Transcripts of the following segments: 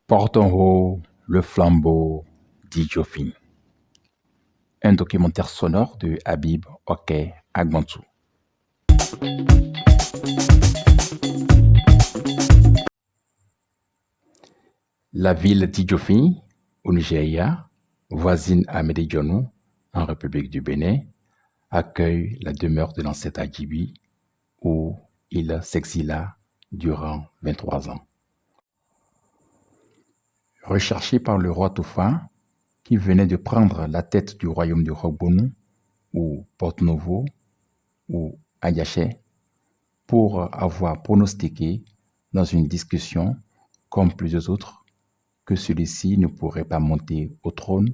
Portons haut le flambeau d'Idjofin. Un documentaire sonore de Habib Oke Agbantou. La ville d'Idjofin, au Nigeria, voisine à Médédionu, en République du Bénin, accueille la demeure de l'ancêtre Adjibi, où il s'exila durant 23 ans. Recherché par le roi Toufa, qui venait de prendre la tête du royaume de Rogbonu, ou Porte-Novo, ou Ayaché, pour avoir pronostiqué dans une discussion, comme plusieurs autres, que celui-ci ne pourrait pas monter au trône,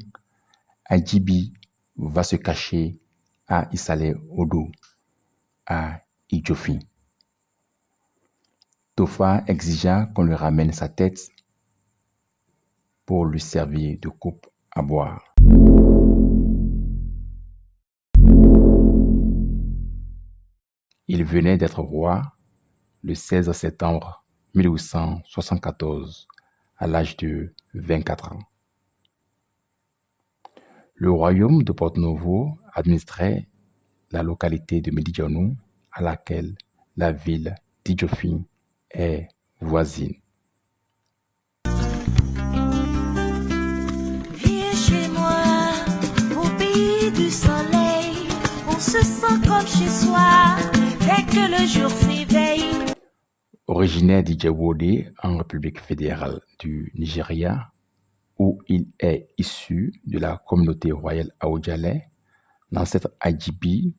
Adjibi va se cacher à Isale Odo, à Idjofin. Toufa exigea qu'on lui ramène sa tête pour lui servir de coupe à boire. Il venait d'être roi le 16 septembre 1874, à l'âge de 24 ans. Le royaume de Porte-Novo administrait la localité de Médédionu, à laquelle la ville d'Idjofin est voisine. Viens chez moi, au pays du soleil, on se sent comme chez soi, dès que le jour s'éveille. Originaire d'Idjewode en République fédérale du Nigeria, où il est issu de la communauté royale Aodjalé, l'ancêtre Adjibi,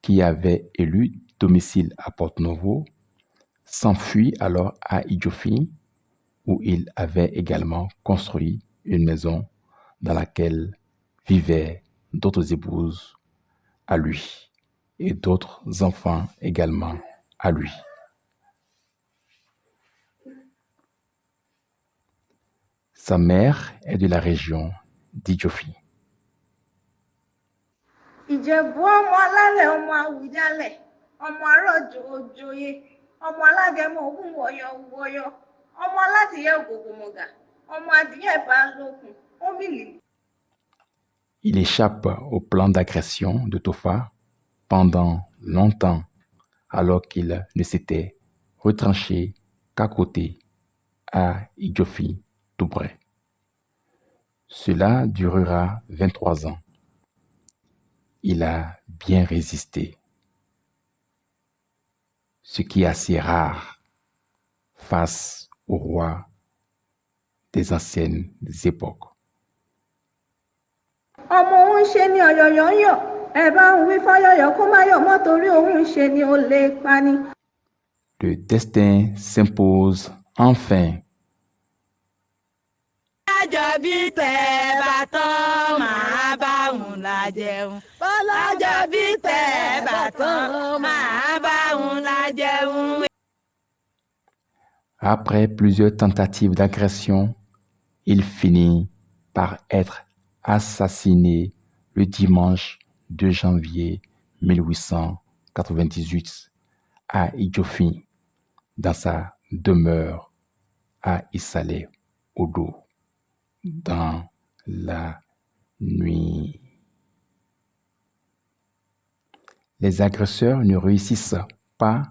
qui avait élu domicile à Porte-Novo, s'enfuit alors à Idjofin, où il avait également construit une maison dans laquelle vivaient d'autres épouses à lui et d'autres enfants également à lui. Sa mère est de la région d'Idjofin. Ìjẹ̀bú ọmọ alálẹ̀ ọmọ Àwùjalẹ̀ ọmọ arọ́jò òjòyè ọmọ alágẹmọ ògún wọ̀yọ̀wọ̀yọ̀ ọmọ alátìyẹ ògògòmọ̀gà ọmọ adìyẹ balógun ómìlì. Il échappe au plan d'agression de Toufa pendant longtemps, alors qu'il ne s'était retranché qu'à côté, à Idjofin, tout près. Cela durera 23 ans. Il a bien résisté, ce qui est assez rare face au roi des anciennes époques. ọmọ òun ṣe ni ọ̀yọ̀yọ̀yọ̀ ẹ bá ń wí fọ́yọ̀yọ̀ kó má yọ̀ mọ́ torí òun ṣe ni ó lè pani. Le destin s'impose enfin. Bọ́lájọ́bí tẹ̀ bá tán máa bá òun la jẹun. Bọ́lájọ́bí tẹ̀ bá tán máa bá òun la jẹun. Après plusieurs tentatives d'agression, il finit par être assassiné le dimanche 2 janvier 1898 à Idjofin, dans sa demeure à Isale Odo, dans la nuit. Les agresseurs ne réussissent pas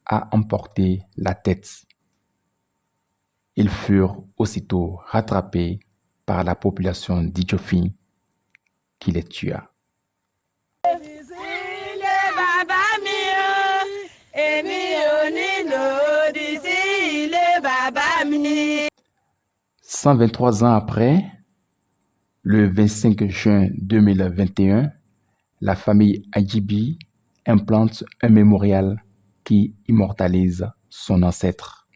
à emporter la tête. Ils furent aussitôt rattrapés par la population d'Idjofin qui les tua. 123 ans après, le 25 juin 2021, la famille Adjibi implante un mémorial qui immortalise son ancêtre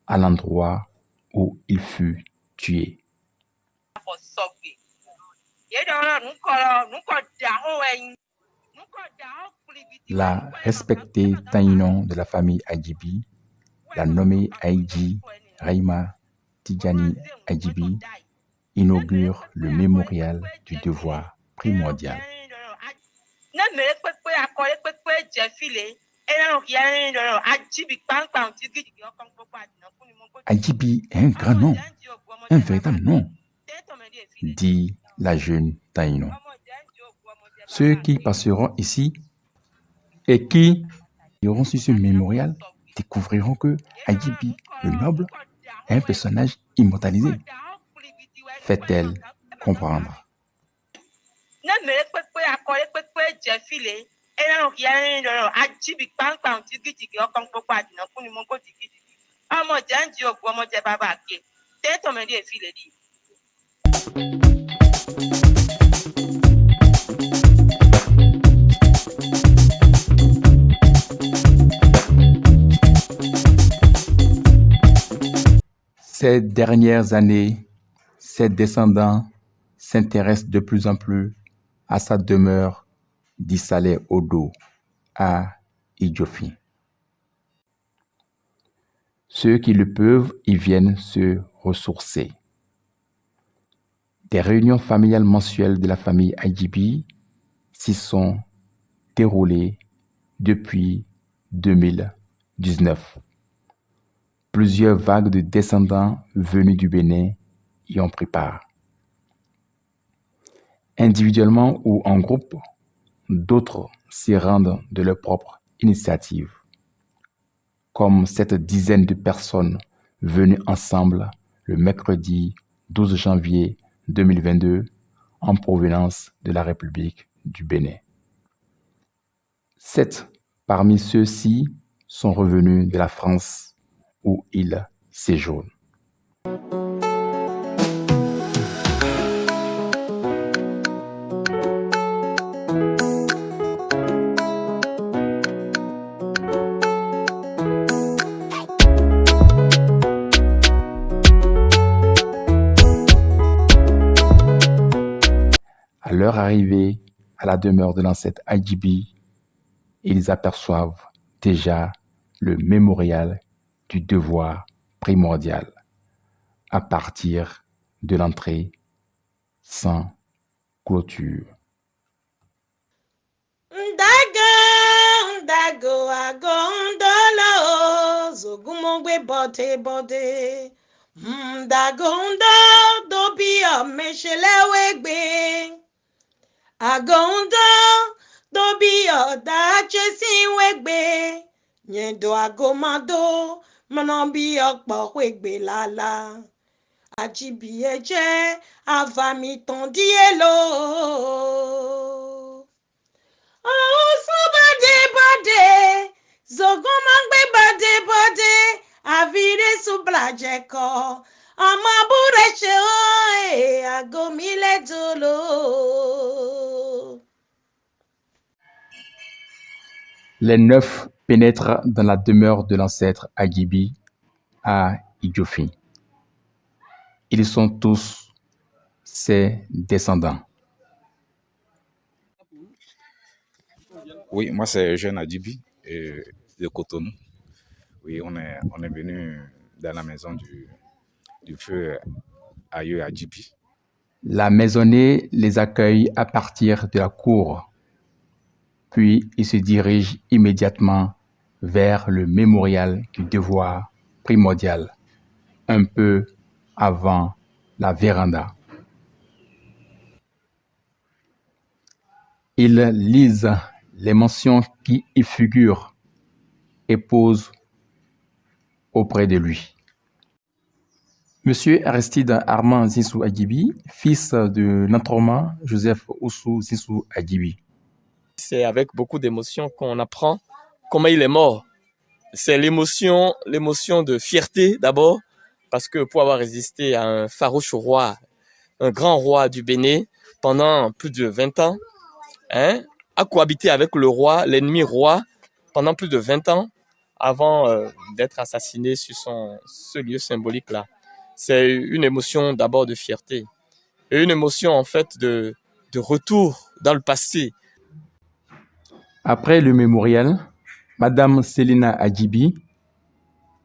à l'endroit où il fut tué. La respectée Taïnon de la famille Adjibi l'a nommé Aïdji Raïma Tidjani Adjibi, inaugure le mémorial du devoir primordial. Adjibi est un grand nom, un véritable nom, dit la jeune Taïno. Ceux qui passeront ici et qui iront sur ce mémorial découvriront que Adjibi, le noble, est un personnage immortalisé. Fait-elle comprendre? Ces dernières années, ses descendants s'intéressent de plus en plus à sa demeure d'Issalé Odo à Idjofi. Ceux qui le peuvent y viennent se ressourcer. Des réunions familiales mensuelles de la famille Adjibi s'y sont déroulées depuis 2019. Plusieurs vagues de descendants venus du Bénin y ont pris part. Individuellement ou en groupe, d'autres s'y rendent de leur propre initiative, comme cette dizaine de personnes venues ensemble le mercredi 12 janvier 2022 en provenance de la République du Bénin. 7 parmi ceux-ci sont revenus de la France où ils séjournent. À leur arrivée à la demeure de l'ancêtre Adjibi, ils aperçoivent déjà le mémorial du devoir primordial à partir de l'entrée sans clôture. Ndago agondolo zogumongwe bote ndagondo dobi omeshelewe agondo dobi odachesiwegbe nyendo agomado manobi okpowegbe lala Adjibi eje avami tondielo bade zogomangbe bade avire sublajeko amabureche agomile dolo. Les 9 pénètrent dans la demeure de l'ancêtre Adjibi à Idjofi. Ils sont tous ses descendants. Oui, moi c'est Eugène Adjibi de Cotonou. Oui, on est venu dans la maison du feu Aïeux Adjibi. La maisonnée les accueille à partir de la cour. Puis ils se dirigent immédiatement vers le mémorial du devoir primordial, un peu avant la véranda. Ils lisent les mentions qui y figurent et posent auprès de lui. Monsieur Aristide Armand Zissou Adjibi, fils de Nantroma Joseph Oussou Zissou Adjibi. C'est avec beaucoup d'émotion qu'on apprend comment il est mort. C'est l'émotion de fierté d'abord, parce que pour avoir résisté à un farouche roi, un grand roi du Bénin, pendant plus de 20 ans, a cohabité avec le roi, l'ennemi roi, pendant plus de 20 ans, avant d'être assassiné sur ce lieu symbolique-là. C'est une émotion d'abord de fierté, et une émotion en fait de retour dans le passé. Après le mémorial, Madame Selina Adjibi,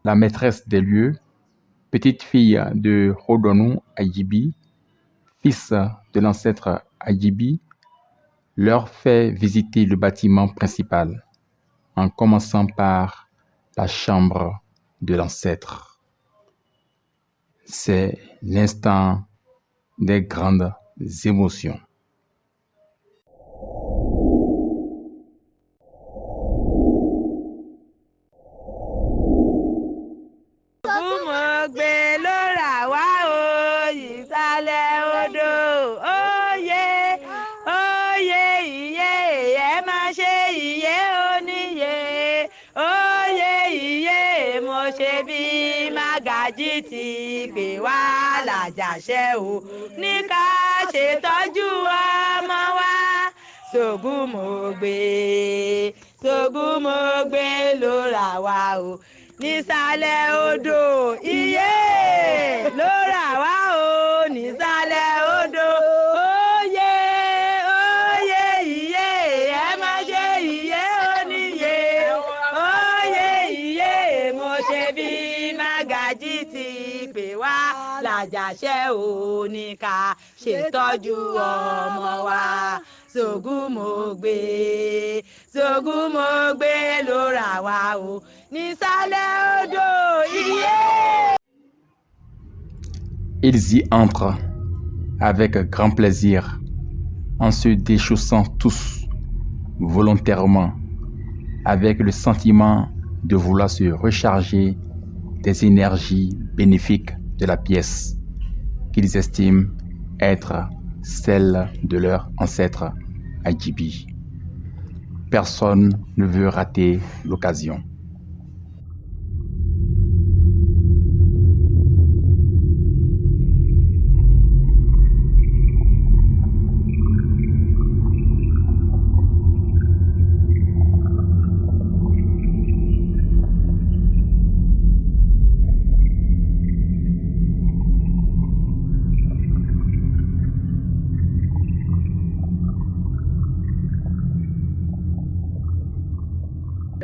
la maîtresse des lieux, petite fille de Rodonou Adjibi, fils de l'ancêtre Adjibi, leur fait visiter le bâtiment principal. en commençant par la chambre de l'ancêtre. C'est l'instant des grandes émotions. Ògúnmọ̀gbé ló rà wá o ìsàlẹ̀ odò òye òye ìyè ẹ má ṣe ìyè oníyè òye ìyè mo ṣe bí Mágàjí ti pè wá làjàṣẹ́ o ní ká ṣètọ́jú ọmọ wa Ògúnmọ̀gbé ló rà wá o nísàlẹ̀ odò ìyè ló rà wá o nísàlẹ̀ odò òye òye ìyè ẹ má ṣe ìyè oníyè òye ìyè mo ṣe bí Mágàjí ti pè wá làjàṣẹ́ ò ní ká ṣètọ́jú ọmọ wa Ògúnmọ̀gbé ló rà wá o nísàlẹ̀ odò ìyè. Ils y entrent avec grand plaisir, en se déchaussant tous volontairement, avec le sentiment de vouloir se recharger des énergies bénéfiques de la pièce, qu'ils estiment être celles de leur ancêtre Adjibi. Personne ne veut rater l'occasion.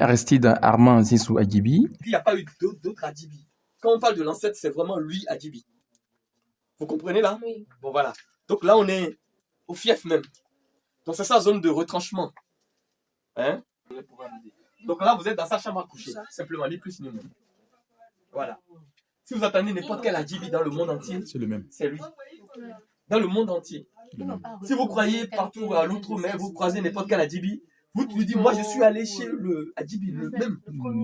Aristide Armand Zissou Adjibi. Il n'y a pas eu d'autres Adjibi. Quand on parle de l'ancêtre, c'est vraiment lui Adjibi. Vous comprenez là? Oui. Bon voilà. Donc là, on est au fief même. Donc c'est sa zone de retranchement. Hein? Donc là, vous êtes dans sa chambre à coucher. Simplement, ni plus ni moins. Voilà. Si vous attendez n'importe quel Adjibi dans le monde entier, C'est le même. c'est lui. Dans le monde entier. Le même. Si vous croyez partout à l'outre-mer, vous croisez n'importe quel Adjibi, vous lui dites, moi je suis allé chez le Adjibi, le même.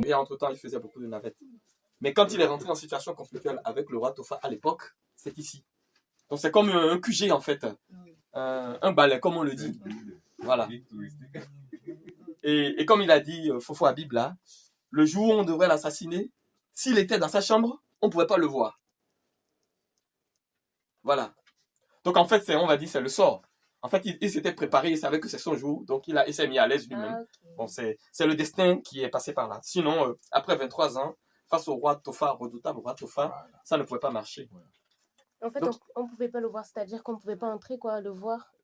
Et entre-temps, il faisait beaucoup de navettes. Mais quand il est rentré en situation conflictuelle avec le roi Tofa à l'époque, c'est ici. Donc c'est comme un QG en fait. Un balai, comme on le dit. Voilà. Et comme il a dit Fofo Habib là, le jour où on devrait l'assassiner, s'il était dans sa chambre, on ne pouvait pas le voir. Voilà. Donc en fait, on va dire c'est le sort. En fait, il s'était préparé, il savait que c'est son jour, donc il s'est mis à l'aise lui-même. Okay. Bon, c'est le destin qui est passé par là. Sinon, après 23 ans, face au roi Tofa, redoutable roi Tofa, ça ne pouvait pas marcher. En fait, donc, on ne pouvait pas le voir, c'est-à-dire qu'on ne pouvait pas entrer, quoi, le voir.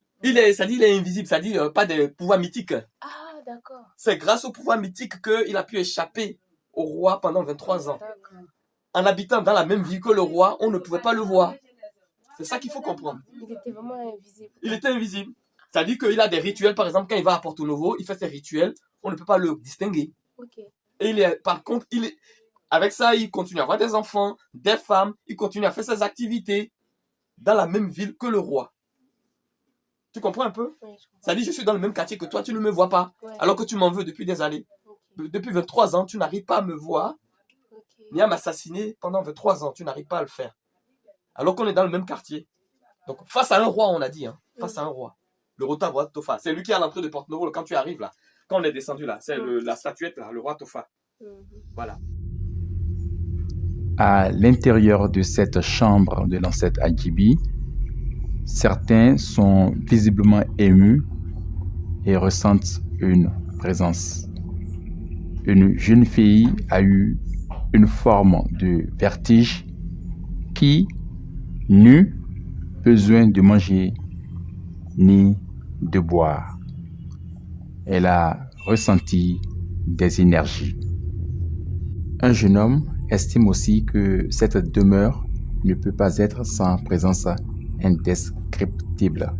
Ça dit il est invisible, ça dit pas de pouvoir mythique. Ah, d'accord. C'est grâce au pouvoir mythique qu'il a pu échapper au roi pendant 23 ans. D'accord. En habitant dans la même ville que le roi, on ne pouvait pas le voir. C'est ça qu'il faut comprendre. Il était vraiment invisible. Il était invisible. Ça dit qu'il a des rituels, par exemple, quand il va à Porto Novo, il fait ses rituels, on ne peut pas le distinguer. Ok. Et par contre, avec ça, il continue à avoir des enfants, des femmes, il continue à faire ses activités dans la même ville que le roi. Tu comprends un peu? Oui, je comprends. Ça dit, je suis dans le même quartier que toi, tu ne me vois pas, Ouais. alors que tu m'en veux depuis des années. Ok. Depuis 23 ans, tu n'arrives pas à me voir, Ok. ni à m'assassiner pendant 23 ans, tu n'arrives pas à le faire. Alors qu'on est dans le même quartier. Donc, face à un roi, on a dit, hein, face à un roi. Le roi Tofa. C'est lui qui est à l'entrée de Porto Novo quand tu arrives là. Quand on est descendu là, c'est la statuette là, le roi Tofa. Mhm. Voilà. À l'intérieur de cette chambre de l'ancêtre Adjibi, certains sont visiblement émus et ressentent une présence. Une jeune fille a eu une forme de vertige qui n'eut besoin de manger ni de boire. Elle a ressenti des énergies. Un jeune homme estime aussi que cette demeure ne peut pas être sans présence indescriptible.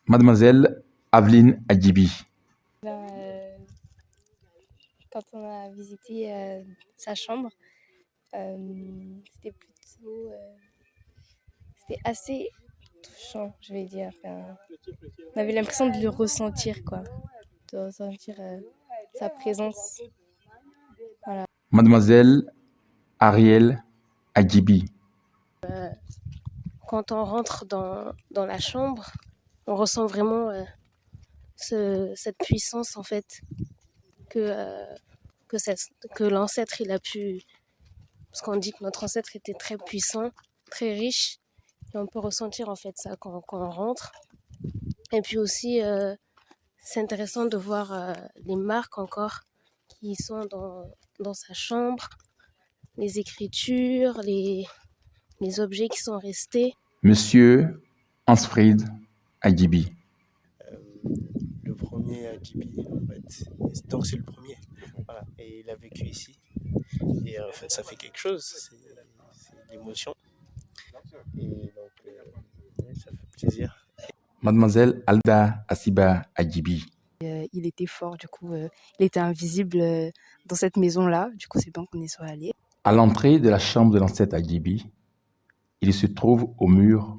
Mademoiselle Aveline Adjibi. quand on a visité sa chambre. C'était plutôt... c'était assez touchant, je vais dire. Enfin, on avait l'impression de le ressentir, quoi. De ressentir sa présence. Voilà. Mademoiselle Ariel Adjibi. Quand on rentre dans la chambre, on ressent vraiment cette puissance, en fait, que l'ancêtre, il a pu... Parce qu'on dit que notre ancêtre était très puissant, très riche. Et on peut ressentir, en fait, ça quand on rentre. Et puis aussi, c'est intéressant de voir les marques encore qui sont dans sa chambre, les écritures, les objets qui sont restés. Monsieur Hansfried Adjibi. Le premier Adjibi, en fait. Donc c'est le premier. Voilà. Et il a vécu ici. Et en fait, ça fait quelque chose. C'est l'émotion. Et donc, ça fait plaisir. Mademoiselle Alda Asiba Adjibi. Il était fort, du coup, il était invisible dans cette maison-là. Du coup, c'est bon qu'on y soit allé. À l'entrée de la chambre de l'ancêtre Adjibi, il se trouve au mur,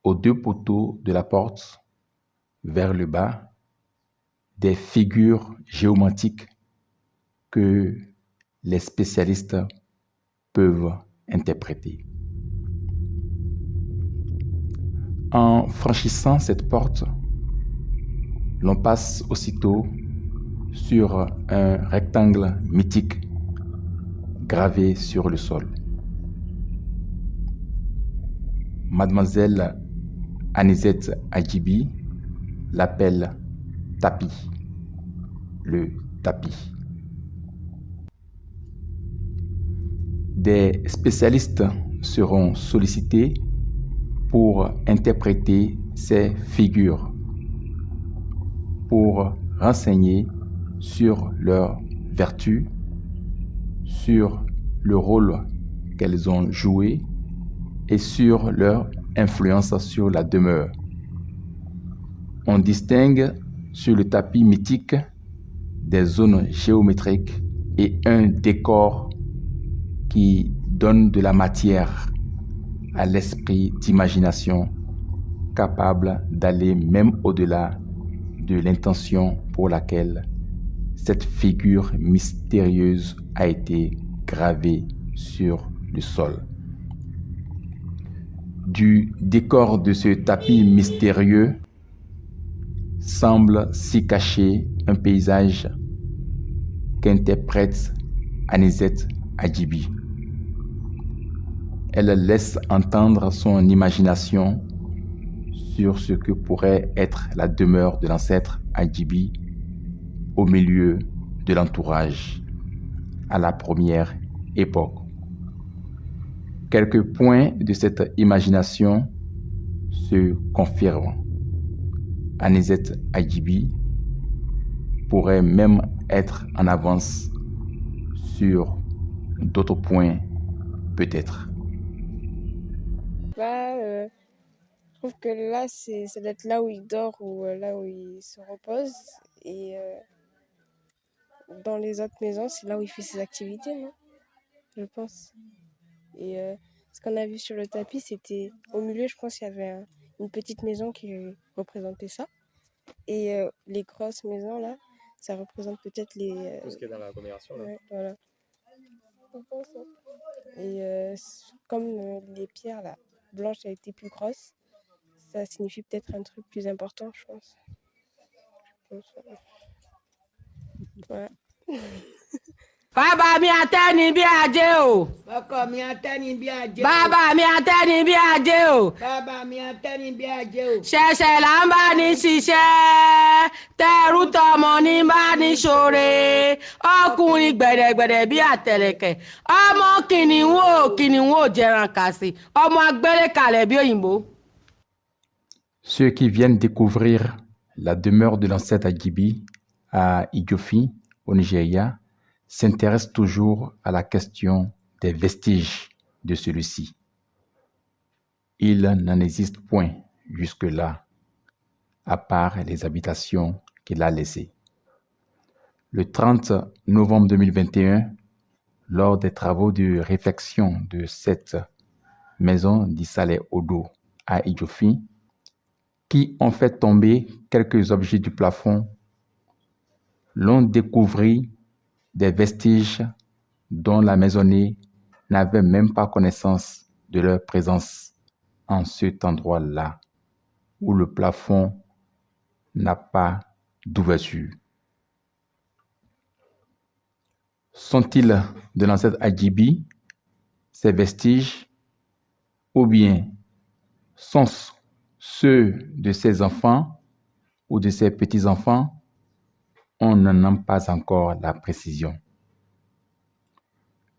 aux 2 poteaux de la porte, vers le bas, des figures géométriques que les spécialistes peuvent interpréter. En franchissant cette porte, l'on passe aussitôt sur un rectangle mythique gravé sur le sol. Mademoiselle Anisette Adjibi l'appelle tapis, le tapis. Des spécialistes seront sollicités pour interpréter ces figures, pour renseigner sur leurs vertus, sur le rôle qu'elles ont joué et sur leur influence sur la demeure. On distingue sur le tapis mythique des zones géométriques et un décor qui donne de la matière à l'esprit d'imagination capable d'aller même au-delà de l'intention pour laquelle cette figure mystérieuse a été gravée sur le sol. Du décor de ce tapis mystérieux semble s'y cacher un paysage qu'interprète Anisette Adjibi. Elle laisse entendre son imagination sur ce que pourrait être la demeure de l'ancêtre Adjibi au milieu de l'entourage à la première époque. Quelques points de cette imagination se confirment. Anisette Adjibi pourrait même être en avance sur d'autres points, peut-être. Je trouve que là, ça doit être là où il dort ou là où il se repose. Et dans les autres maisons, c'est là où il fait ses activités, non? Je pense. Et ce qu'on a vu sur le tapis, c'était au milieu, je pense qu'il y avait une petite maison qui représentait ça. Et les grosses maisons, là, ça représente peut-être les... Tout ce qui est dans l'agglomération, là. Ouais, voilà. Je pense, hein. Et comme les pierres, là, blanches, a été plus grosses, ça signifie peut-être un truc plus important, je pense. Ouais. Bàbá mi atẹ́ni bí ajé o. Ọkọ mi atẹ́ni bí ajé o. Bàbá mi atẹ́ni bí ajé o. Bàbá mi atẹ́ni bí ajé o. Ṣẹ̀ṣẹ̀ là ń bá ní ṣiṣẹ́, tẹrú tọmọ ní bá ní ṣoore. Ọkùnrin gbẹ̀dẹ̀gbẹ̀dẹ̀ bí àtẹ̀lẹ̀kẹ̀. Ọmọ kìnìún ò jẹran kàsì. Ọmọ agbélé kalẹ̀ bí òyìnbó. Ceux qui viennent découvrir la demeure de l'ancêtre Adjibi à Idjofi, au Nigeria, s'intéresse toujours à la question des vestiges de celui-ci. Il n'en existe point jusque-là, à part les habitations qu'il a laissées. Le 30 novembre 2021, lors des travaux de réfection de cette maison d'Issalé Odo à Idjofi, qui ont fait tomber quelques objets du plafond, l'on découvrit des vestiges dont la maisonnée n'avait même pas connaissance de leur présence en cet endroit-là, où le plafond n'a pas d'ouverture. Sont-ils de l'ancêtre Adjibi, ces vestiges, ou bien sont ceux de ses enfants ou de ses petits-enfants? On n'en a pas encore la précision.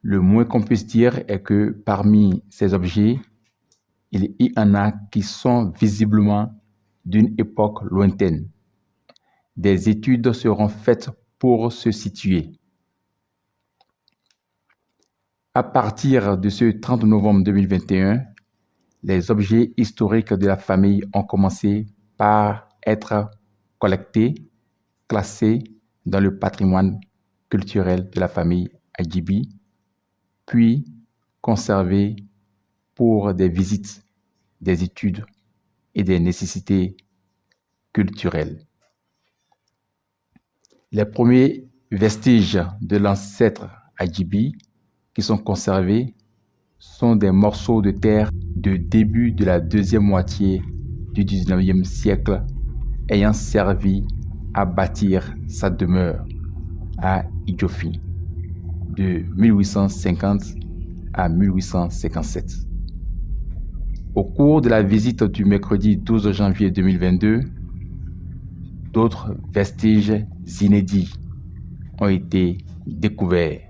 Le moins qu'on puisse dire est que parmi ces objets, il y en a qui sont visiblement d'une époque lointaine. Des études seront faites pour se situer. À partir de ce 30 novembre 2021, les objets historiques de la famille ont commencé par être collectés, classés dans le patrimoine culturel de la famille Adjibi, puis conservés pour des visites, des études et des nécessités culturelles. Les premiers vestiges de l'ancêtre Adjibi qui sont conservés sont des morceaux de terre de début de la deuxième moitié du 19e siècle ayant servi à bâtir sa demeure à Idjofi de 1850 à 1857. Au cours de la visite du mercredi 12 janvier 2022, d'autres vestiges inédits ont été découverts.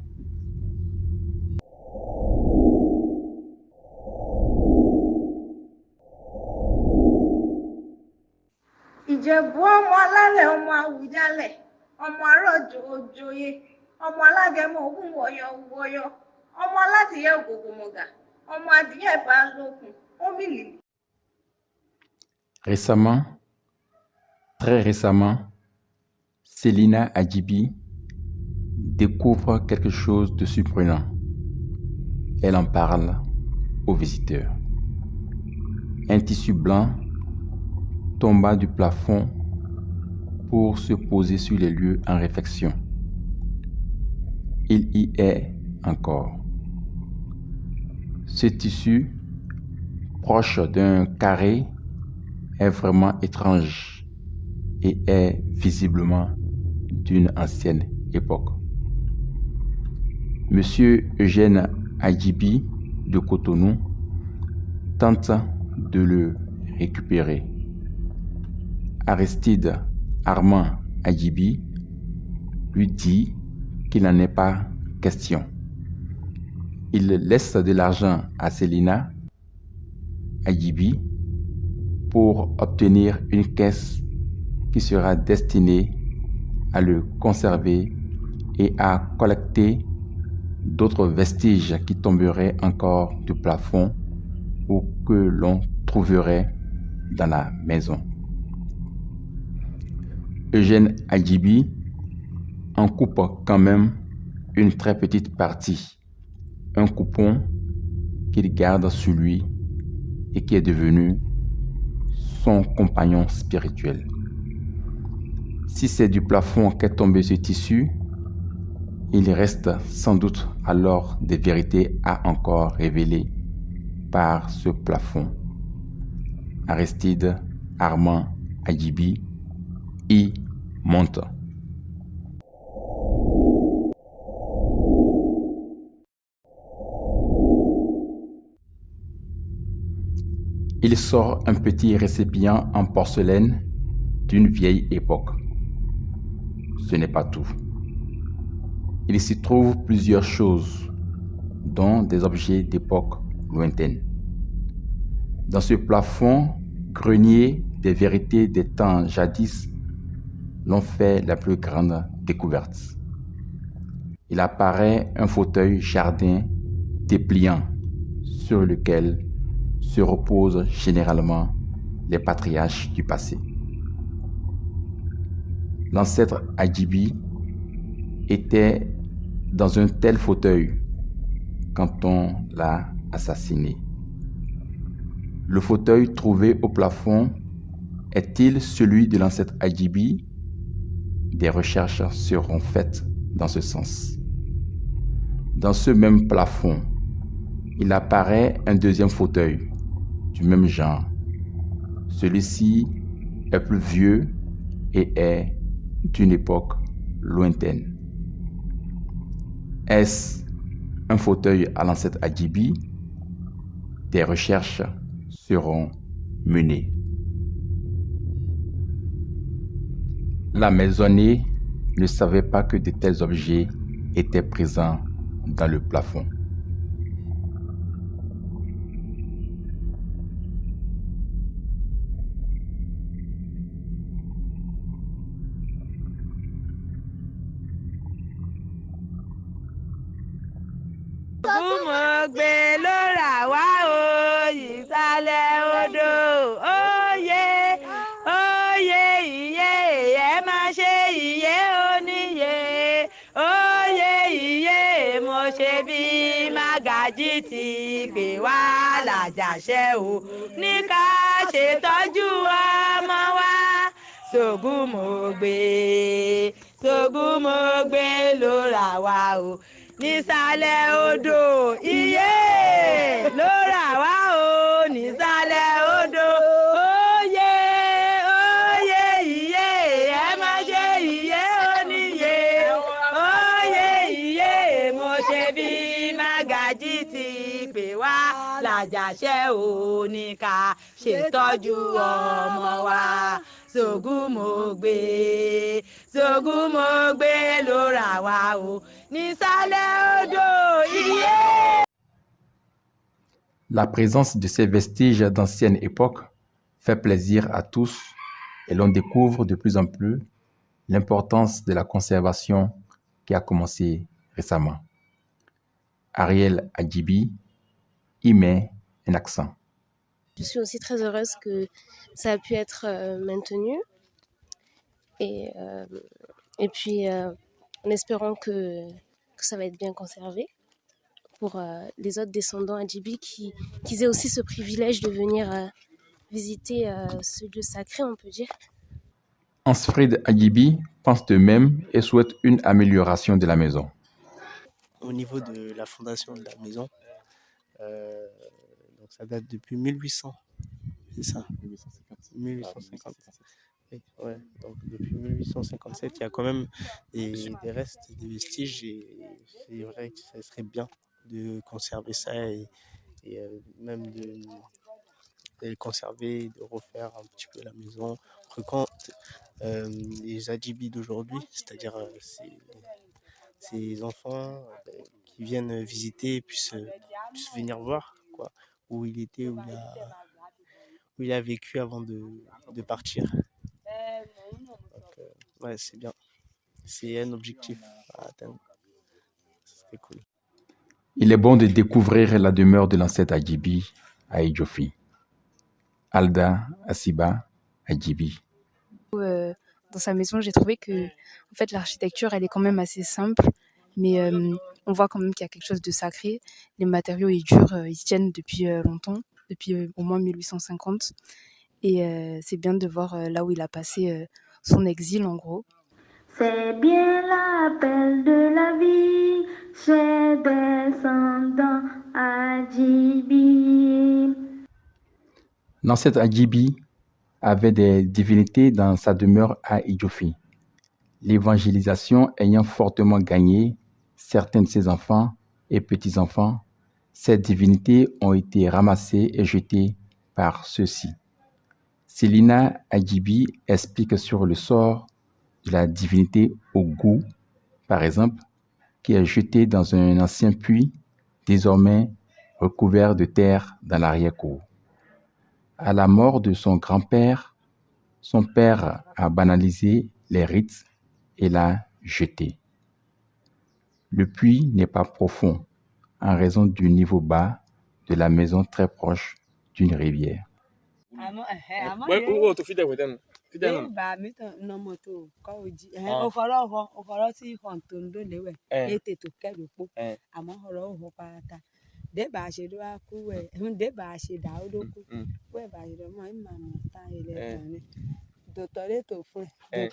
Ìjẹ̀bú ọmọ alálẹ̀ ọmọ Àwùjalẹ̀ ọmọ arọ́jò òjòyè ọmọ alágẹmọ ògún wọ̀yọ̀wọ̀yọ̀ ọmọ alátìyẹ ògògòmọ̀gà ọmọ adìyẹ ìbálòkun ómìlì. Récemment, très récemment, Célina Adjibi découvre quelque chose de surprenant. Elle en parle aux visiteurs. Un tissu blanc tomba du plafond pour se poser sur les lieux en réfection. Il y est encore. Ce tissu, proche d'un carré, est vraiment étrange et est visiblement d'une ancienne époque. Monsieur Eugène Adjibi de Cotonou tente de le récupérer. Aristide Armand Adjibi lui dit qu'il n'en est pas question. Il laisse de l'argent à Célina Adjibi pour obtenir une caisse qui sera destinée à le conserver et à collecter d'autres vestiges qui tomberaient encore du plafond ou que l'on trouverait dans la maison. Eugène Adjibi en coupe quand même une très petite partie, un coupon qu'il garde sur lui et qui est devenu son compagnon spirituel. Si c'est du plafond qu'est tombé ce tissu, il reste sans doute alors des vérités à encore révéler par ce plafond. Aristide Armand Adjibi y monte. Il sort un petit récipient en porcelaine d'une vieille époque. Ce n'est pas tout. Il s'y trouve plusieurs choses, dont des objets d'époque lointaine. Dans ce plafond, grenier des vérités des temps jadis l'ont fait la plus grande découverte. Il apparaît un fauteuil jardin dépliant sur lequel se reposent généralement les patriarches du passé. L'ancêtre Adjibi était dans un tel fauteuil quand on l'a assassiné. Le fauteuil trouvé au plafond est-il celui de l'ancêtre Hadjibi? Des recherches seront faites dans ce sens. Dans ce même plafond, il apparaît un deuxième fauteuil du même genre. Celui-ci est plus vieux et est d'une époque lointaine. Est-ce un fauteuil à l'ancêtre Hadjibi? Des recherches seront menées. La maisonnée ne savait pas que de tels objets étaient présents dans le plafond. Ti pè wá làjàṣẹ́ o ní ká ṣètọ́jú ọmọ wa. Sògùnmọ̀gbé ló rà wá o nísàlẹ̀ odò. Iye ló rà wá o nísàlẹ̀ odò. Oyè iye ẹ má ṣe iye oníye. Oyè iye mo ṣe bí Mágàjí ti pè wá làjàṣẹ́ ò ní ká ṣètọ́jú ọmọ wa. Sògùnmọ̀gbé ló rà wá o nísàlẹ̀ odò. Iye. La présence de ces vestiges d'ancienne époque fait plaisir à tous et l'on découvre de plus en plus l'importance de la conservation qui a commencé récemment. Ariel Hadjibi y met un accent. Je suis aussi très heureuse que ça a pu être maintenu et puis en espérant que ça va être bien conservé pour les autres descendants Hadjibi qui aient aussi ce privilège de venir visiter ce lieu sacré, on peut dire. Ansfried Hadjibi pense de même et souhaite une amélioration de la maison. Au niveau de la fondation de la maison, donc ça date depuis 1800, c'est ça 1857. Ouais, donc depuis 1857, il y a quand même des restes, des vestiges et c'est vrai que ça serait bien de conserver ça et même de conserver, de refaire un petit peu la maison. Quand les Hadjibi d'aujourd'hui, c'est-à-dire ces enfants qui viennent visiter puissent venir voir quoi, où il était, où il a vécu avant de partir. Donc, ouais, c'est bien. C'est un objectif à atteindre. C'est cool. Il est bon de découvrir la demeure de l'ancêtre Hadjibi à Idjofi. Alda Asiba Hadjibi. Dans sa maison, j'ai trouvé que en fait, l'architecture, elle est quand même assez simple, mais on voit quand même qu'il y a quelque chose de sacré. Les matériaux, ils durent, ils tiennent depuis longtemps, depuis au moins 1850. Et c'est bien de voir là où il a passé son exil, en gros. C'est bien l'appel de la vie, chez descendants Hadjibi. L'ancêtre Hadjibi avait des divinités dans sa demeure à Idjofi. L'évangélisation ayant fortement gagné certains de ses enfants et petits-enfants, ces divinités ont été ramassées et jetées par ceux-ci. Célina Hadjibi explique sur le sort de la divinité Ogou, par exemple, qui est jetée dans un ancien puits, désormais recouvert de terre dans l'arrière-cour. À la mort de son grand-père, son père a banalisé les rites et l'a jeté. Le puits n'est pas profond en raison du niveau bas de la maison très proche d'une rivière. Fidèle. Ba mi tan no moto ko oji. Ah. Okoro ti hon to ndo lewe. Eh. Ete to kedopo. Eh. Àmọ́ ọ̀rọ̀ òhò pátá. De ba se do aku we. De ba se da o do ku. We ba se do mo ma mo ta ile tan ni. Dòtọ̀rẹ́ tó fún ẹ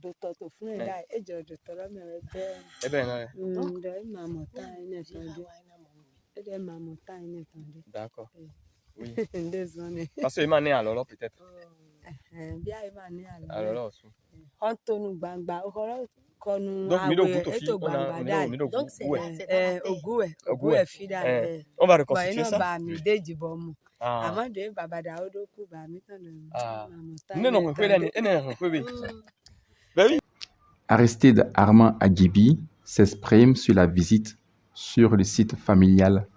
dòtọ̀ tó fún ẹ láì ẹjọ́ dòtọ̀rọ̀ mi rẹ bẹ́ẹ̀. Eh ben ouais. Dẹ̀ máa mọ̀ tá ẹni tán dé. Dẹ̀ máa mọ̀ tá ẹni tán dé. D'accord. Oui. Désolé. Parce que il m'a né à Lolo peut-être. Bí a máa ní àlọ́. À Lolo aussi. Wọ́n tónu gbangba ọkọ̀rọ̀ kọnu Donc Mido àwẹ̀ Gouto fi. ètò gbangba dáì. Donc c'est Ògúwẹ̀ fi dáì. On va Bọ̀ reconstituer iná ça. bá mi déjì bọ̀ mu. Ah. Àmọ́ de bàbá Dàúdó kú bá mi tán lọ. Ah. Non, oui. Ben oui. Aristide Armand Adjibi s'exprime sur la visite sur le site familial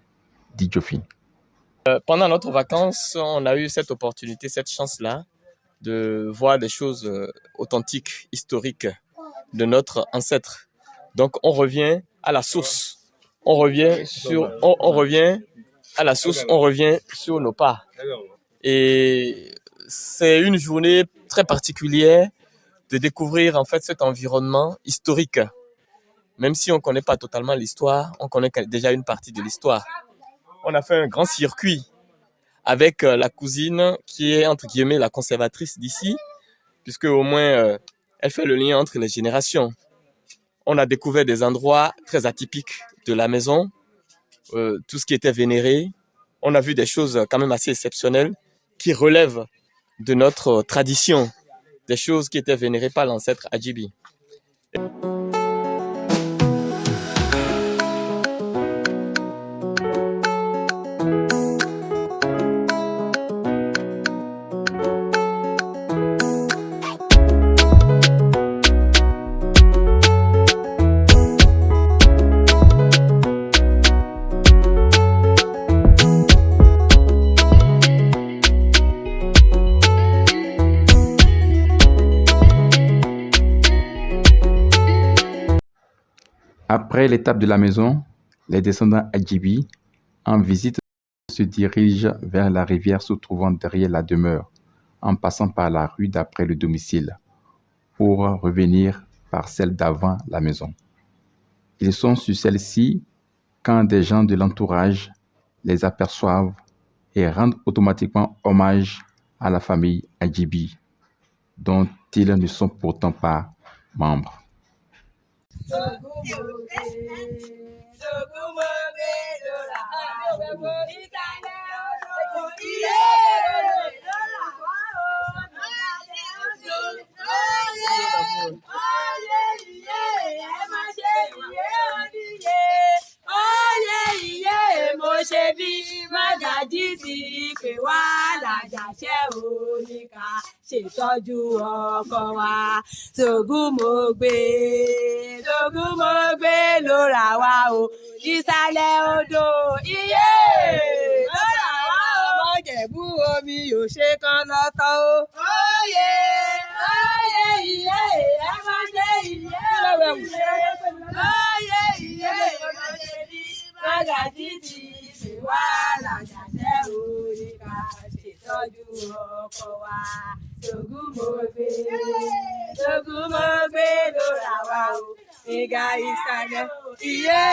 d'Idjofi. Pendant notre vacances, on a eu cette opportunité, cette chance-là de voir des choses authentiques, historiques de notre ancêtre. Donc on revient à la source. On revient à la source, on revient sur nos pas. Et c'est une journée très particulière de découvrir en fait cet environnement historique. Même si on ne connaît pas totalement l'histoire, on connaît déjà une partie de l'histoire. On a fait un grand circuit avec la cousine qui est entre guillemets la conservatrice d'ici, puisque au moins elle fait le lien entre les générations. On a découvert des endroits très atypiques de la maison, tout ce qui était vénéré. On a vu des choses quand même assez exceptionnelles qui relèvent de notre tradition, des choses qui étaient vénérées par l'ancêtre Adjibi. Après l'étape de la maison, les descendants Adjibi, en visite, se dirigent vers la rivière se trouvant derrière la demeure, en passant par la rue d'après le domicile, pour revenir par celle d'avant la maison. Ils sont sur celle-ci quand des gens de l'entourage les aperçoivent et rendent automatiquement hommage à la famille Adjibi, dont ils ne sont pourtant pas membres. Ṣe bí Mágàjí ti pè wá làjàṣẹ́ oníkà ṣètọ́jú ọkọ wa. Tògúnmọ̀gbé ló rà wá o ìsàlẹ̀ odò iye ló rà wá o. Ọmọjẹ̀bú omi yóò ṣe kan lọ́tọ̀ o. Oyè iye ẹ má ṣe iye oyè iye ọmọ ṣe bí Mágàjí ti pè wá làjàṣẹ́ oníkà ṣètọ́jú ọkọ wa. Tògúnmọ̀gbé ló rà wá o ìgà ìsàlẹ̀ iye.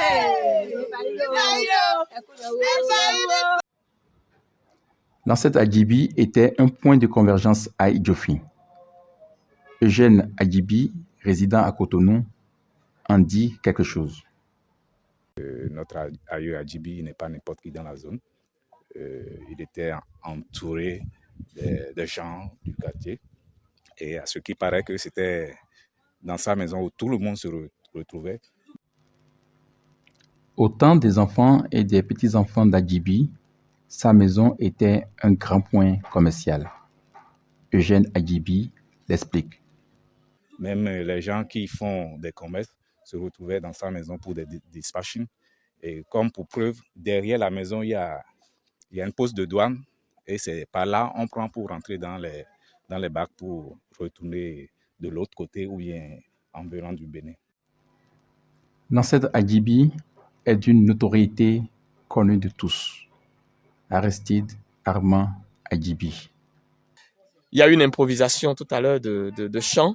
L'ancêtre Adjibi était un point de convergence à Idjofi. Eugène Adjibi, résident à Cotonou, en dit quelque chose. Notre aïeux Adjibi n'est pas n'importe qui dans la zone. Il était entouré des gens du quartier. Et à ce qui paraît que c'était dans sa maison où tout le monde se retrouvait. Au temps des enfants et des petits-enfants d'Adjibi, sa maison était un grand point commercial. Eugène Adjibi l'explique. Même les gens qui font des commerces se retrouvaient dans sa maison pour des dispatching. Et comme pour preuve, derrière la maison, il y a une poste de douane. Et c'est par là on prend pour rentrer dans les bacs pour retourner de l'autre côté ou bien en venant du Bénin. L'ancêtre Adjibi est d'une notoriété connue de tous. Aristide Armand Adjibi. Il y a une improvisation tout à l'heure de chant.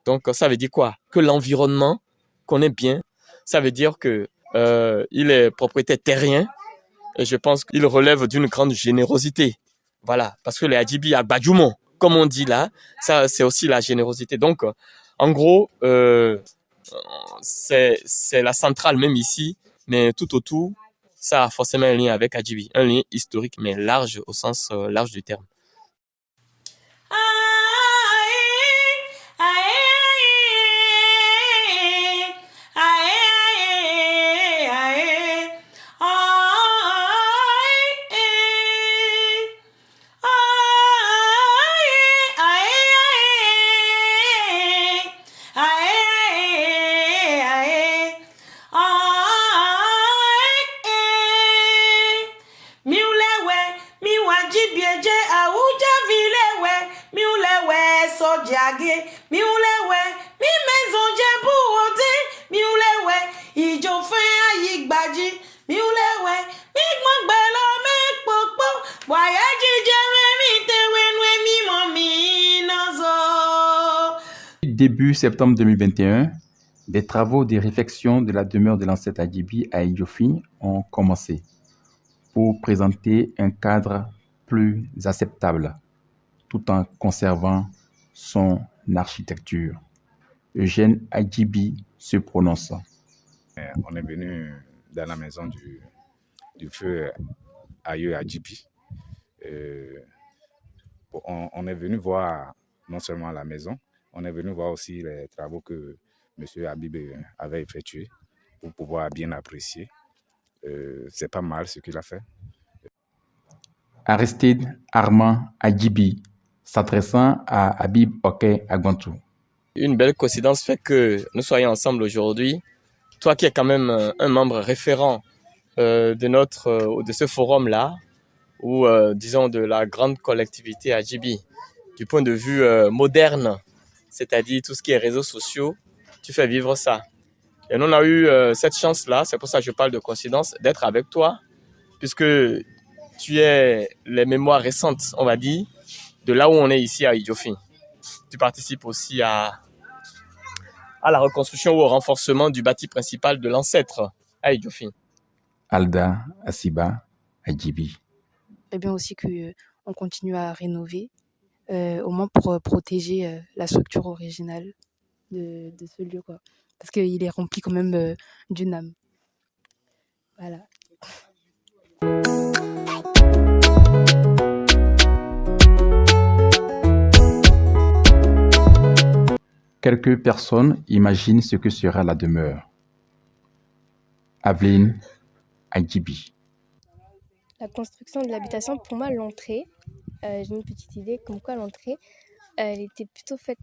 Donc, ça veut dire quoi? Que l'environnement connaît bien. Ça veut dire que il est propriétaire terrien. Et je pense qu'il relève d'une grande générosité. Voilà. Parce que les Adjibi à Badjoumon, comme on dit là, ça, c'est aussi la générosité. Donc, en gros, c'est la centrale même ici, mais tout autour, ça a forcément un lien avec Adjibi. Un lien historique, mais large au sens large du terme. Début septembre 2021, des travaux de réfection de la demeure de l'ancêtre Adjibi à Idiofi ont commencé pour présenter un cadre plus acceptable tout en conservant son architecture. Eugène Adjibi se prononce. On est venu dans la maison du feu Aïeux Adjibi. On est venu voir non seulement la maison, on est venu voir aussi les travaux que M. Habib avait effectués pour pouvoir bien apprécier. C'est pas mal ce qu'il a fait. Aristide Armand Adjibi, s'adressant à Habib Oké Agwantou. Une belle coïncidence fait que nous soyons ensemble aujourd'hui. Toi qui es quand même un membre référent de ce forum-là, ou disons de la grande collectivité Adjibi, du point de vue moderne, c'est-à-dire tout ce qui est réseaux sociaux, tu fais vivre ça. Et nous, on a eu cette chance-là, c'est pour ça que je parle de coïncidence, d'être avec toi, puisque tu es les mémoires récentes, on va dire, de là où on est ici à Idiofi. Tu participes aussi à la reconstruction ou au renforcement du bâti principal de l'ancêtre à Idiofi. Alda Asiba Adjibi. Et bien aussi qu'on continue à rénover, au moins pour protéger la structure originale de ce lieu, quoi. Parce qu'il est rempli quand même d'une âme. Voilà. Quelques personnes imaginent ce que sera la demeure. Aveline Adjibi. La construction de l'habitation, pour moi, l'entrée, j'ai une petite idée comme quoi l'entrée, elle était plutôt faite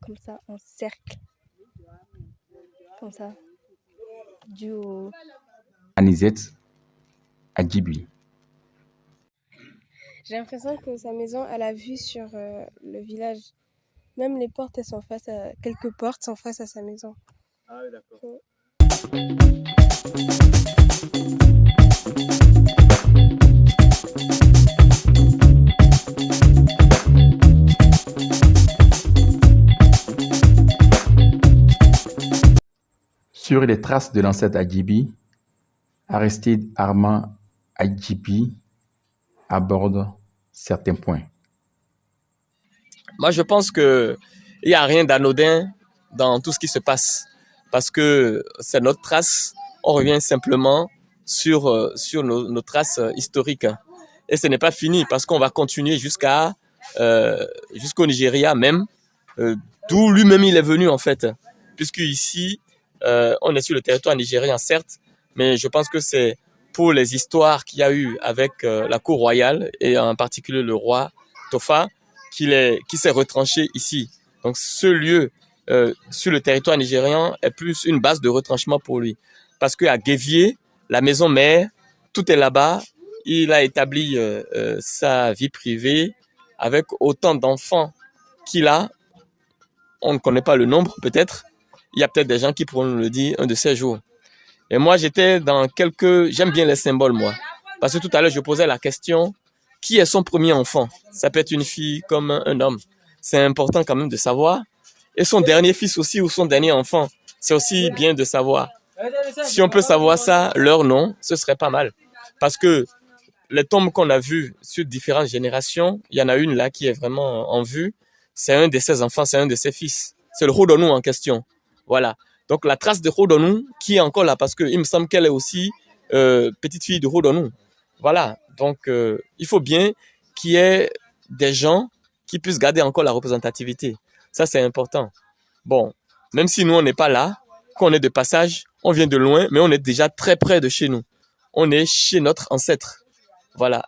comme ça, en cercle. Comme ça. Dû au... Anisette Adjibi. J'ai l'impression que sa maison, elle a vue sur le village. Même les portes, elles sont face à... Quelques portes sont face à sa maison. Ah oui, d'accord. Sur les traces de l'ancêtre Adjibi, Aristide Armand Adjibi aborde certains points. Moi, je pense qu'il n'y a rien d'anodin dans tout ce qui se passe. Parce que c'est notre trace. On revient simplement sur nos traces historiques. Et ce n'est pas fini parce qu'on va continuer jusqu'au Nigeria même, d'où lui-même il est venu en fait. Puisque ici, on est sur le territoire nigérien certes, mais je pense que c'est pour les histoires qu'il y a eu avec la cour royale et en particulier le roi Tofa qui s'est retranché ici. Donc ce lieu sur le territoire nigérian est plus une base de retranchement pour lui. Parce qu'à Guévier, la maison mère, tout est là-bas. Il a établi sa vie privée avec autant d'enfants qu'il a. On ne connaît pas le nombre peut-être. Il y a peut-être des gens qui pourront nous le dire un de ces jours. Et moi, j'étais dans j'aime bien les symboles, moi. Parce que tout à l'heure, je posais la question qui est son premier enfant. Ça peut être une fille comme un homme. C'est important quand même de savoir. Et son dernier fils aussi ou son dernier enfant, c'est aussi bien de savoir. Si on peut savoir ça, leur nom, ce serait pas mal. Parce que les tombes qu'on a vues sur différentes générations, il y en a une là qui est vraiment en vue. C'est un de ses enfants, c'est un de ses fils. C'est le Hodonu en question. Voilà. Donc la trace de Hodonu qui est encore là parce qu'il me semble qu'elle est aussi petite fille de Hodonu. Voilà. Donc il faut bien qu'il y ait des gens qui puissent garder encore la représentativité. Ça, c'est important. Bon, même si nous, on n'est pas là, qu'on est de passage, on vient de loin, mais on est déjà très près de chez nous. On est chez notre ancêtre. Voilà.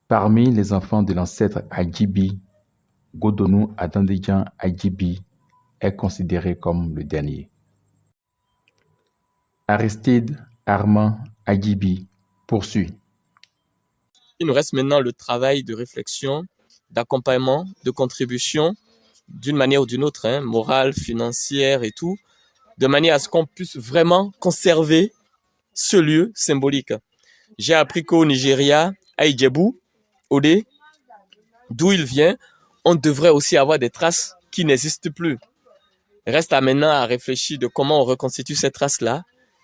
Parmi les enfants de l'ancêtre Adjibi, Godonu Adandejan Adjibi est considéré comme le dernier. Aristide Armand Adjibi poursuit. Il nous reste maintenant le travail de réflexion, d'accompagnement, de contribution, d'une manière ou d'une autre, hein, morale, financière et tout, de manière à ce qu'on puisse vraiment conserver ce lieu symbolique. J'ai appris qu'au Nigeria, à Idjebou, Odé, d'où il vient, on devrait aussi avoir des traces qui n'existent plus. Reste à maintenant à réfléchir de comment on reconstitue ces traces-là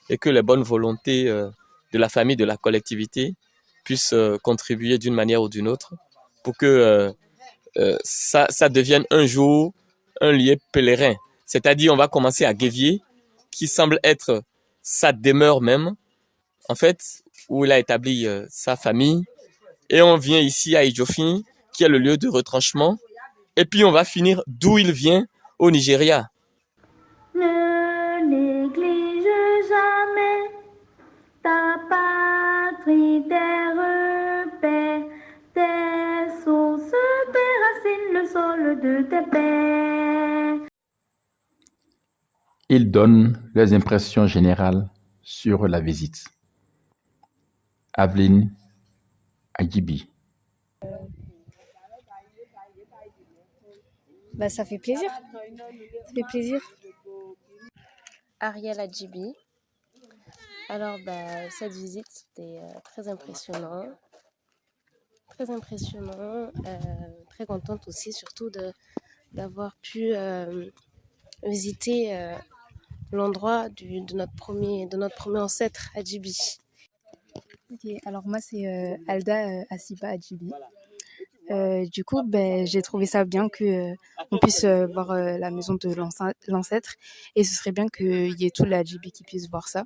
et que les bonnes volontés de la famille, de la collectivité puissent contribuer d'une manière ou d'une autre pour que ça devienne un jour un lieu pèlerin. C'est-à-dire, on va commencer à Guévier, qui semble être sa demeure même, en fait, où il a établi sa famille. Et on vient ici à Idjofin, qui est le lieu de retranchement. Et puis, on va finir d'où il vient, au Nigeria. Ne néglige jamais ta patrie, tes repères, tes sources, tes racines, le sol de tes pères. Ils donnent leurs impressions générales sur la visite. Aveline Adjibi. Ça fait plaisir. Ça fait plaisir. Ariel Adjibi. Alors, cette visite, c'était très impressionnant. Très impressionnant. Très contente aussi, surtout d'avoir pu visiter l'endroit de notre premier ancêtre, Adjibi. Ok, alors moi, c'est Alda Asiba Adjibi. Du coup, j'ai trouvé ça bien qu'on puisse voir la maison de l'ancêtre. Et ce serait bien qu'il y ait tout l'Adjibi qui puisse voir ça.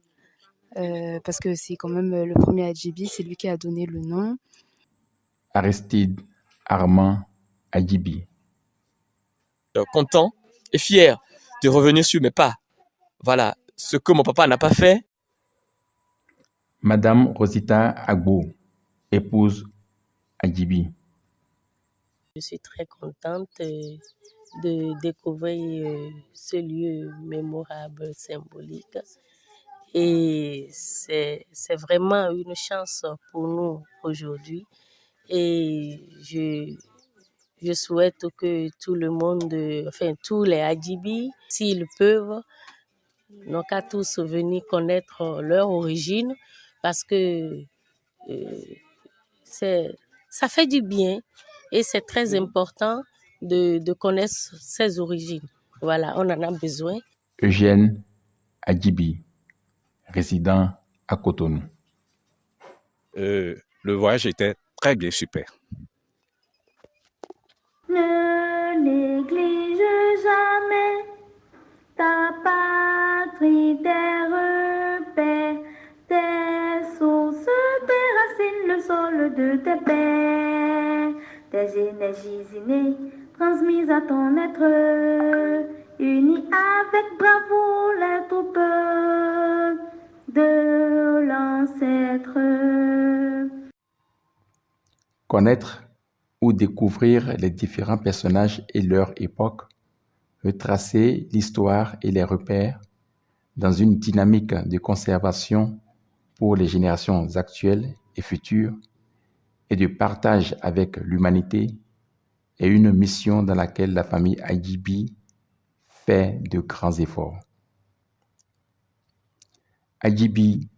Parce que c'est quand même le premier Adjibi, c'est lui qui a donné le nom. Aristide Armand Adjibi. Content et fier de revenir sur mes pas. Voilà, ce que mon papa n'a pas fait. Madame Rosita Agbo, épouse Adjibi. Je suis très contente de découvrir ce lieu mémorable, symbolique. Et c'est vraiment une chance pour nous aujourd'hui. Et je souhaite que tout le monde, tous les Adjibi, s'ils peuvent, n'ont qu'à tous venir connaître leur origine parce que ça fait du bien et c'est très important de connaître ses origines. Voilà, on en a besoin. Eugène Adjibi, résident à Cotonou. Le voyage était très bien, super. Ne néglige jamais ta patrie, tes repères, tes sources, tes racines, le sol de tes pères, tes énergies innées transmises à ton être, unis avec bravoure les troupes de l'ancêtre. Connaître ou découvrir les différents personnages et leur époque, retracer l'histoire et les repères dans une dynamique de conservation pour les générations actuelles et futures et de partage avec l'humanité est une mission dans laquelle la famille Adjibi fait de grands efforts. Adjibi,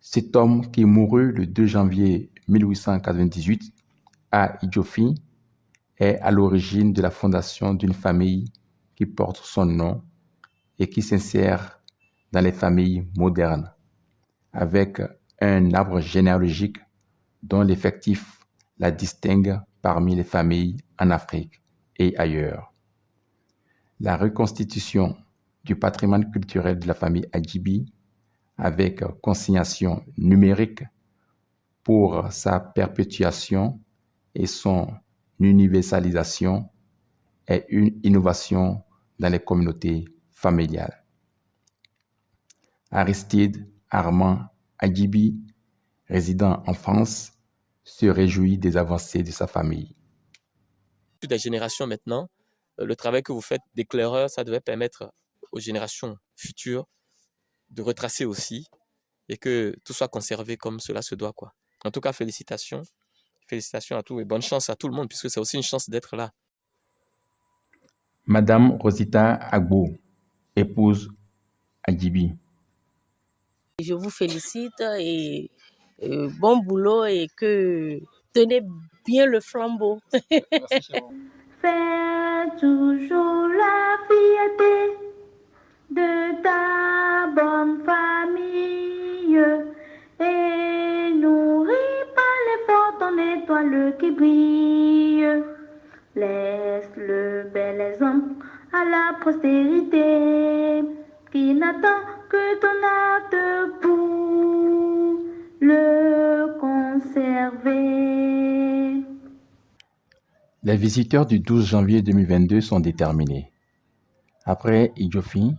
cet homme qui mourut le 2 janvier 1898 à Idjofi est à l'origine de la fondation d'une famille qui porte son nom et qui s'insère dans les familles modernes, avec un arbre généalogique dont l'effectif la distingue parmi les familles en Afrique et ailleurs. La reconstitution du patrimoine culturel de la famille Adjibi avec consignation numérique pour sa perpétuation et son universalisation est une innovation dans les communautés familiales. Aristide Armand Adjibi, résident en France, se réjouit des avancées de sa famille. Des générations maintenant, le travail que vous faites d'éclaireur, ça devait permettre aux générations futures de retracer aussi et que tout soit conservé comme cela se doit, quoi. En tout cas, félicitations. Félicitations à tous et bonne chance à tout le monde puisque c'est aussi une chance d'être là. Madame Rosita Agbo, épouse Adjibi. Je vous félicite et bon boulot et que tenez bien le flambeau. Fais toujours la fierté de ta bonne famille et nourris par l'effort ton étoile qui brille. Laisse le bel exemple à la postérité qui n'attend que ton acte pour le conserver. Les visiteurs du 12 janvier 2022 sont déterminés. Après Idjofi,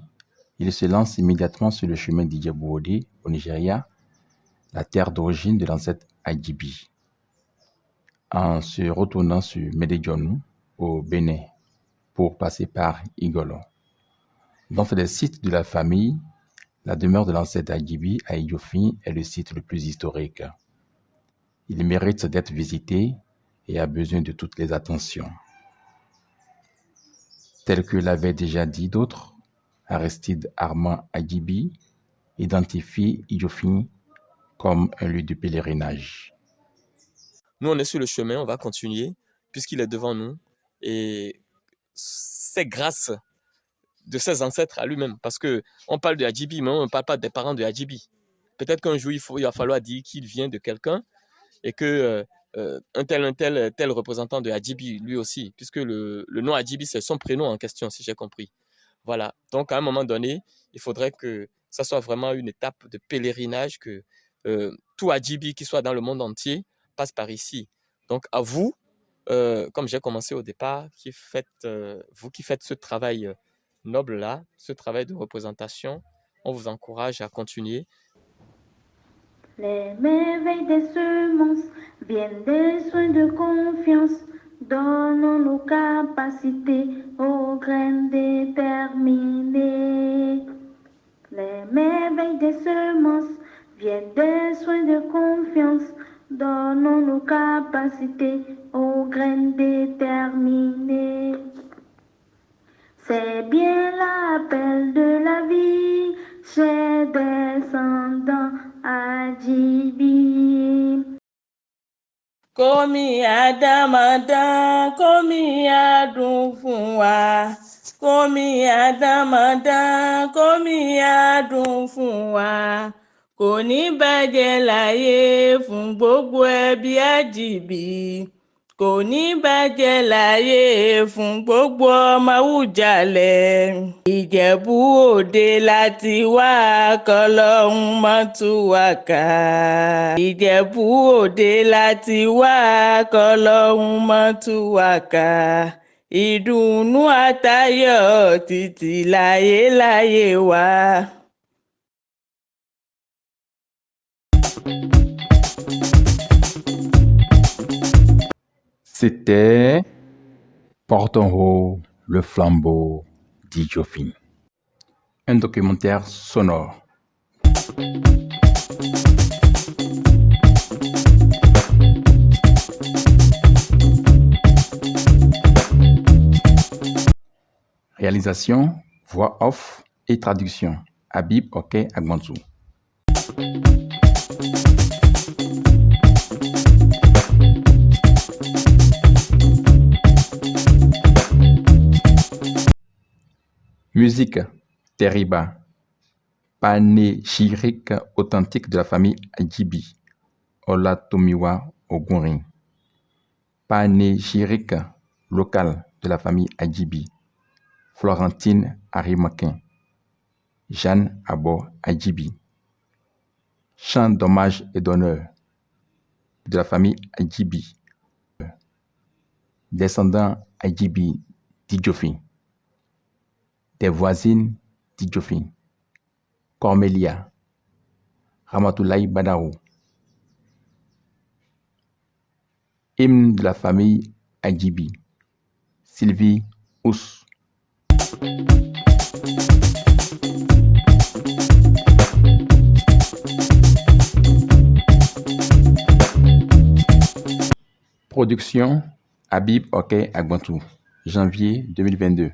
ils se lancent immédiatement sur le chemin d'Idjebou-Odé au Nigeria, la terre d'origine de l'ancêtre Adjibi, en se retournant sur Médédionu au Bénin pour passer par Igolo. Dans les sites de la famille, la demeure de l'ancêtre Adjibi à Idjofi est le site le plus historique. Il mérite d'être visité et a besoin de toutes les attentions. Tel que l'avaient déjà dit d'autres, Aristide Armand Adjibi identifie Idjofi comme un lieu de pèlerinage. Nous, on est sur le chemin, on va continuer puisqu'il est devant nous et c'est grâce de ses ancêtres à lui-même parce qu'on parle de Adjibi, mais on ne parle pas des parents de Adjibi. Peut-être qu'un jour, il va falloir dire qu'il vient de quelqu'un et que un tel représentant de Adjibi, lui aussi, puisque le nom Adjibi, c'est son prénom en question, si j'ai compris. Voilà. Donc, à un moment donné, il faudrait que ça soit vraiment une étape de pèlerinage, que tout Adjibi qui soit dans le monde entier passe par ici. Donc, à vous, comme j'ai commencé au départ, vous qui faites ce travail noble-là, ce travail de représentation, on vous encourage à continuer. Les merveilles des semences viennent des soins de confiance. Donnons nos capacités aux graines déterminées. Les merveilles des semences viennent des soins de confiance. Donnons nos capacités aux graines déterminées. C'est bien l'appel de la vie chez descendants Adjibi. Kómi àdámọ̀dán, kómi adùn fún wa. Kómi àdámọ̀dán, kómi adùn fún wa. Kò ní bàjẹ́ láyé fún gbogbo ẹbí Àjìbí. Kò ní bàjẹ́ láyé fún gbogbo ọmọ Awùjalẹ̀. Ìjẹ̀bú Òde láti wá kọ́lọ́hún má tú wa ká. Ìjẹ̀bú Òde láti wá kọ́lọ́hún má tú wa ká. Ìdùnnú àtayọ̀ títí láyé wa. C'était Portons haut le flambeau d'Idjofi, un documentaire sonore. Réalisation, voix off et traduction, Habib Oké Agmanzou. Musique Teriba, panégyrique authentique de la famille Adjibi, Olatomiwa Ogunrin. Panégyrique local de la famille Adjibi, Florentine Arimakin, Jeanne Abo Adjibi. Chant d'hommage et d'honneur de la famille Adjibi, descendants Adjibi Didjofi, des voisines Didjofi, Cormelia, Ramatoulaye Badarou. Hymne de la famille Adjibi, Sylvie Ous. Production Habib Okey Agbantou, janvier 2022.